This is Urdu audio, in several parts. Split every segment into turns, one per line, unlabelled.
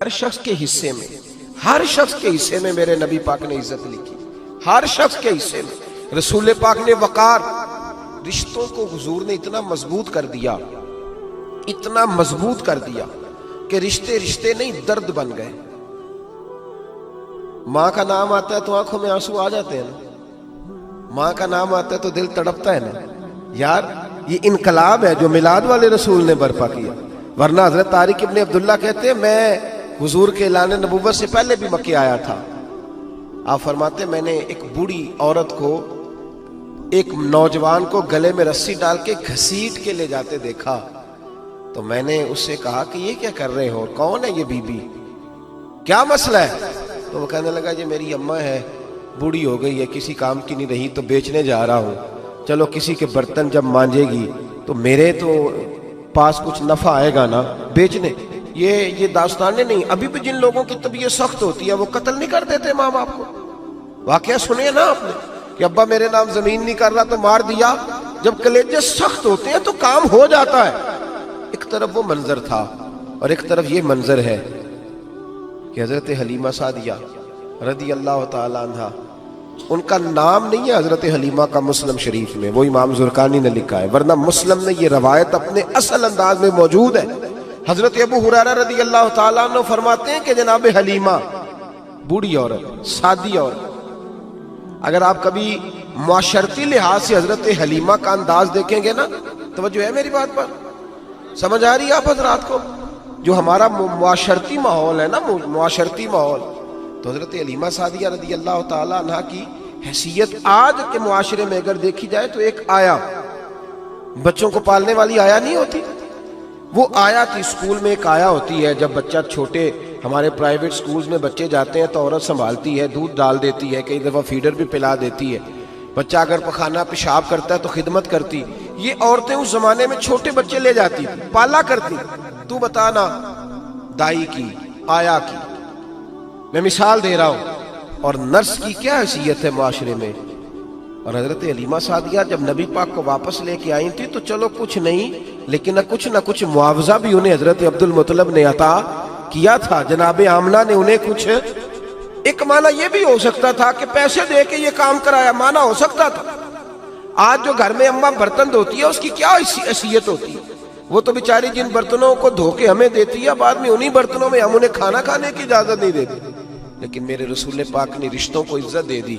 ہر شخص کے حصے میں، ہر شخص کے حصے میں میرے نبی پاک نے عزت لکھی، ہر شخص کے حصے میں رسول پاک نے وقار، رشتوں کو حضور نے اتنا مضبوط کر دیا، اتنا مضبوط کر دیا کہ رشتے رشتے نہیں درد بن گئے۔ ماں کا نام آتا ہے تو آنکھوں میں آنسو آ جاتے ہیں نا، ماں کا نام آتا ہے تو دل تڑپتا ہے نا۔ یار یہ انقلاب ہے جو میلاد والے رسول نے برپا کیا، ورنہ حضرت طارق ابن عبداللہ کہتے ہیں میں حضور کے اعلان نبوت سے پہلے بھی مکے آیا تھا۔ آپ فرماتے میں نے ایک بوڑھی عورت کو، ایک نوجوان کو گلے میں رسی ڈال کے گھسیٹ کے لے جاتے دیکھا، تو میں نے اس سے کہا کہ یہ کیا کر رہے ہو، کون ہے یہ بی بی، کیا مسئلہ ہے؟ تو وہ کہنے لگا یہ میری اماں ہے، بوڑھی ہو گئی ہے، کسی کام کی نہیں رہی تو بیچنے جا رہا ہوں، چلو کسی کے برتن جب مانجے گی تو میرے تو پاس کچھ نفع آئے گا نا بیچنے۔ یہ داستانیں نہیں، ابھی بھی جن لوگوں کی طبیعت سخت ہوتی ہے وہ قتل نہیں کر دیتے ماں باپ کو۔ واقعہ سنے نا آپ نے کہ ابا میرے نام زمین نہیں کر رہا تو مار دیا۔ جب کلیجے سخت ہوتے ہیں تو کام ہو جاتا ہے۔ ایک طرف وہ منظر تھا اور ایک طرف یہ منظر ہے کہ حضرت حلیمہ سعدیہ رضی اللہ تعالی عنہ، ان کا نام نہیں ہے حضرت حلیمہ کا مسلم شریف میں، وہ امام زرقانی نے لکھا ہے، ورنہ مسلم نے یہ روایت اپنے اصل انداز میں موجود ہے۔ حضرت ابو ہریرہ رضی اللہ تعالیٰ عنہ فرماتے ہیں کہ جناب حلیمہ بوڑھی عورت، سادی عورت، اگر آپ کبھی معاشرتی لحاظ سے حضرت حلیمہ کا انداز دیکھیں گے نا، توجہ ہے میری بات پر، سمجھ آ رہی ہے آپ حضرات کو؟ جو ہمارا معاشرتی ماحول ہے نا، معاشرتی ماحول، تو حضرت حلیمہ سعدیہ رضی اللہ تعالیٰ عنہ کی حیثیت آج کے معاشرے میں اگر دیکھی جائے تو ایک آیا، بچوں کو پالنے والی آیا نہیں ہوتی، وہ آیا تھی۔ اسکول میں ایک آیا ہوتی ہے، جب بچہ چھوٹے ہمارے پرائیویٹ سکولز میں بچے جاتے ہیں تو عورت سنبھالتی ہے، دودھ ڈال دیتی ہے، کئی دفعہ فیڈر بھی پلا دیتی ہے، بچہ اگر پخانہ پیشاب کرتا ہے تو خدمت کرتی۔ یہ عورتیں اس زمانے میں چھوٹے بچے لے جاتی، پالا کرتی۔ تو بتانا دائی کی، آیا کی، میں مثال دے رہا ہوں، اور نرس کی کیا حیثیت ہے معاشرے میں۔ اور حضرت حلیمہ سعدیہ جب نبی پاک کو واپس لے کے آئی تھی تو چلو کچھ نہیں، لیکن نہ کچھ معاوضہ بھی انہیں حضرت عبد المطلب نے عطا کیا تھا۔ جناب آمنہ نے انہیں کچھ، ایک معنی یہ بھی ہو سکتا تھا کہ پیسے دے کے یہ کام کرایا، معنی ہو سکتا تھا۔ آج جو گھر میں اماں برتن دھوتی ہے اس کی کیا حیثیت ہوتی ہے؟ وہ تو بیچاری جن برتنوں کو دھو کے ہمیں دیتی ہے، بعد میں انہی برتنوں میں ہم انہیں کھانا کھانے کی اجازت نہیں دیتے۔ لیکن میرے رسول پاک نے رشتوں کو عزت دے دی،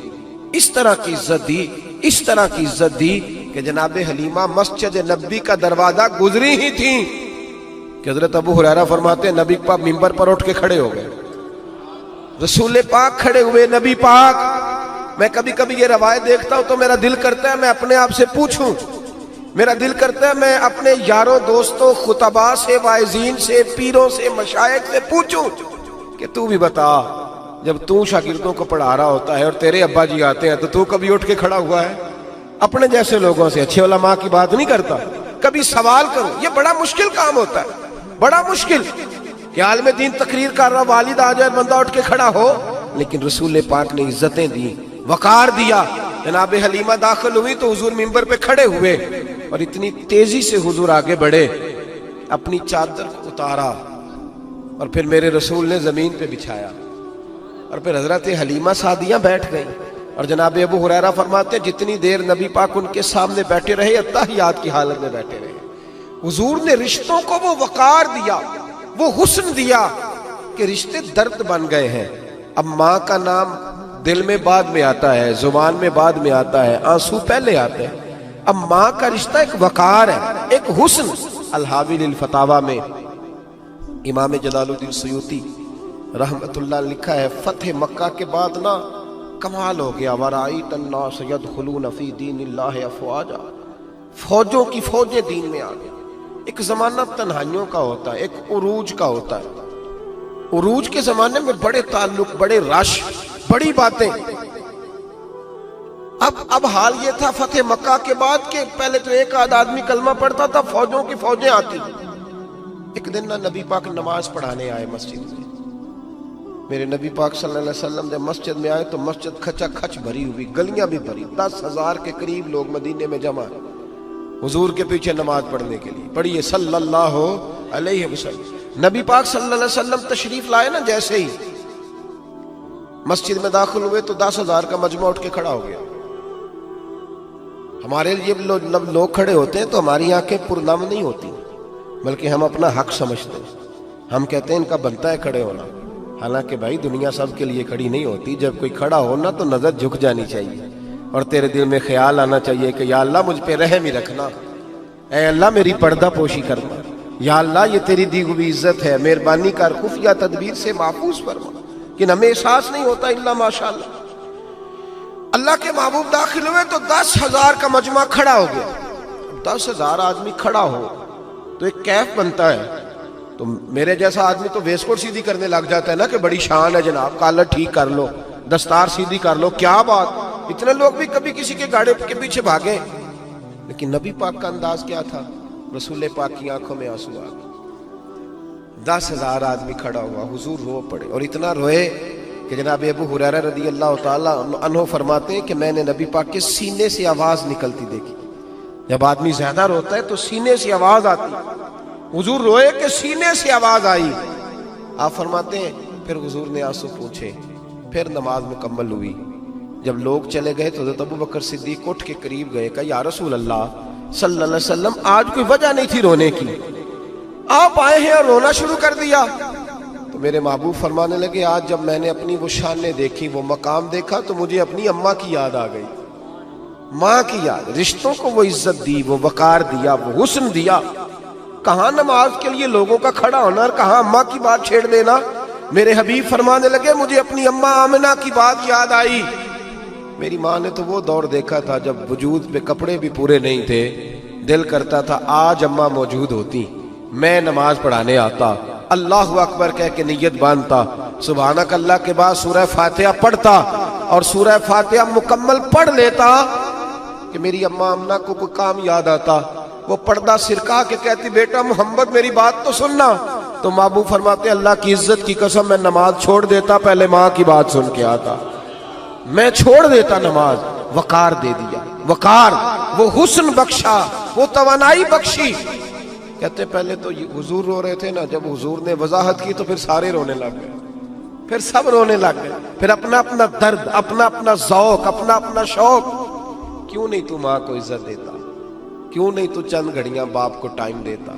اس طرح کی عزت دی، اس طرح کی عزت دی کہ جناب حلیمہ مسجد نبی کا دروازہ گزری ہی تھی کہ حضرت ابو ہریرہ فرماتے ہیں نبی پاک ممبر پر اٹھ کے کھڑے ہو گئے، رسول پاک کھڑے ہوئے، نبی پاک۔ میں کبھی کبھی یہ روایت دیکھتا ہوں تو میرا دل کرتا ہے میں اپنے آپ سے پوچھوں، میرا دل کرتا ہے میں اپنے یاروں دوستوں خطباء سے، واعظین سے، پیروں سے، مشائخ سے پوچھوں کہ تو بھی بتا، جب تو شاگردوں کو پڑھا رہا ہوتا ہے اور تیرے ابا جی آتے ہیں تو کبھی اٹھ کے کھڑا ہوا ہے؟ اپنے جیسے لوگوں سے، اچھے علماء کی بات نہیں کرتا، کبھی سوال کرو۔ یہ بڑا مشکل کام ہوتا ہے، بڑا مشکل کہ عالم دین تقریر کر رہا، والد آ جائے، بندہ اٹھ کے کھڑا ہو۔ لیکن رسول پاک نے عزتیں دی، وقار دیا۔ جناب حلیمہ داخل ہوئی تو حضور ممبر پہ کھڑے ہوئے اور اتنی تیزی سے حضور آگے بڑھے، اپنی چادر کو اتارا اور پھر میرے رسول نے زمین پہ بچھایا، اور پھر حضرت حلیمہ سعدیہ بیٹھ گئی۔ اور جناب ابو ہریرہ فرماتے جتنی دیر نبی پاک ان کے سامنے بیٹھے رہے، اتحیات کی حالت میں بیٹھے رہے۔ حضور نے رشتوں کو وہ وقار دیا، وہ حسن دیا کہ رشتے درد بن گئے ہیں۔ اب ماں کا نام دل میں بعد میں آتا ہے، زبان میں بعد میں آتا ہے، آنسو پہلے آتے ہیں۔ اب ماں کا رشتہ ایک وقار ہے، ایک حسن۔ الحاوی للفتاوی میں امام جلال الدین سیوطی رحمت اللہ نے لکھا ہے، فتح مکہ کے بعد نا کمال ہو گیا، وَرَأَيْتَ النَّاسَ يَدْخُلُونَ فِي دِينِ اللَّهِ أَفْوَاجًا، فوجوں کی فوجیں دین میں آ گئی۔ ایک زمانہ تنہائیوں کا ہوتا ہے، ایک عروج کا ہوتا ہے۔ عروج کے زمانے میں بڑے تعلق، بڑے رش، بڑی باتیں۔ اب حال یہ تھا فتح مکہ کے بعد کہ پہلے تو ایک آدھ آدمی کلمہ پڑھتا تھا، فوجوں کی فوجیں آتی۔ ایک دن نہ نبی پاک نماز پڑھانے آئے مسجد میں، میرے نبی پاک صلی اللہ علیہ وسلم جب مسجد میں آئے تو مسجد کھچا کھچ بھری ہوئی، گلیاں بھی بھری، 10,000 کے قریب لوگ مدینے میں جمع حضور کے پیچھے نماز پڑھنے کے لیے۔ پڑھیے صلی اللہ علیہ وسلم۔ نبی پاک صلی اللہ علیہ وسلم تشریف لائے نا، جیسے ہی مسجد میں داخل ہوئے تو 10,000 کا مجمع اٹھ کے کھڑا ہو گیا. ہمارے لیے لوگ کھڑے ہوتے ہیں تو ہماری آنکھیں پرنم نہیں ہوتی، بلکہ ہم اپنا حق سمجھتے ہیں. ہم کہتے ہیں ان کا بنتا ہے کھڑے ہونا، حالانکہ بھائی دنیا سب کے لیے کھڑی نہیں ہوتی. جب کوئی کھڑا ہونا تو نظر جھک جانی چاہیے اور تیرے دل میں خیال آنا چاہیے کہ یا اللہ مجھ پہ رحم ہی رکھنا، اے اللہ میری پردہ پوشی کرنا، یا اللہ یہ تیری دی ہوئی عزت ہے، مہربانی کر خفیہ تدبیر سے محفوظ فرما. کہ ہمیں احساس نہیں ہوتا الا ماشاءاللہ. اللہ کے محبوب داخل ہوئے تو 10,000 کا مجمع کھڑا ہو گیا. 10,000 آدمی کھڑا ہو تو ایک کیف بنتا ہے. تو میرے جیسا آدمی تو ویسکوٹ سیدھی کرنے لگ جاتا ہے نا کہ بڑی شان ہے جناب، کالر ٹھیک کر لو، دستار سیدھی کر لو، کیا بات. اتنے لوگ بھی کبھی کسی کے گاڑی کے پیچھے بھاگے. لیکن نبی پاک کا انداز کیا تھا؟ رسول پاک کی آنکھوں میں آنسو آ گئے. 10,000 آدمی کھڑا ہوا، حضور رو پڑے اور اتنا روئے کہ جناب ابو ہریرہ رضی اللہ تعالیٰ عنہ فرماتے ہیں کہ میں نے نبی پاک کے سینے سے آواز نکلتی دیکھی. جب آدمی زیادہ روتا ہے تو سینے سے آواز آتی. حضور روئے کہ سینے سے آواز آئی. آپ فرماتے ہیں پھر حضور نے آنسو پوچھے، پھر نماز مکمل ہوئی. جب لوگ چلے گئے تو حضرت ابو بکر صدیق اٹھ کے قریب گئے، کہا یا رسول اللہ صلی اللہ علیہ وسلم آج کوئی وجہ نہیں تھی رونے کی، آپ آئے ہیں اور رونا شروع کر دیا. تو میرے محبوب فرمانے لگے آج جب میں نے اپنی وہ شانیں دیکھی، وہ مقام دیکھا تو مجھے اپنی اماں کی یاد آ گئی. ماں کی یاد، رشتوں کو وہ عزت دی، وہ وقار دیا، وہ حسن دیا. کہاں نماز کے لیے لوگوں کا کھڑا ہونا اور کہاں اماں کی بات چھیڑ دینا. میرے حبیب فرمانے لگے مجھے اپنی اماں آمنہ کی بات یاد آئی. میری ماں نے تو وہ دور دیکھا تھا جب وجود پہ کپڑے بھی پورے نہیں تھے، دل کرتا تھا آج اماں موجود ہوتی، میں نماز پڑھانے آتا، اللہ اکبر کہہ کے نیت باندھتا، سبحانک اللہ کے بعد سورہ فاتحہ پڑھتا اور سورہ فاتحہ مکمل پڑھ لیتا کہ میری اماں آمنہ کو کوئی کام یاد آتا. وہ پردہ سرکا کے کہتی بیٹا محمد میری بات تو سننا. تو محبوب فرماتے اللہ کی عزت کی قسم میں نماز چھوڑ دیتا، پہلے ماں کی بات سن کے آتا. میں چھوڑ دیتا نماز. وقار دے دیا، وقار، وہ حسن بخشا، وہ توانائی بخشی. کہتے پہلے تو حضور رو رہے تھے نا، جب حضور نے وضاحت کی تو پھر سارے رونے لگ گئے، پھر سب رونے لگ گئے. پھر اپنا اپنا درد، اپنا اپنا ذوق، اپنا اپنا شوق. کیوں نہیں تو ماں کو عزت دیتا؟ کیوں نہیں تو چند گھڑیاں باپ کو ٹائم دیتا؟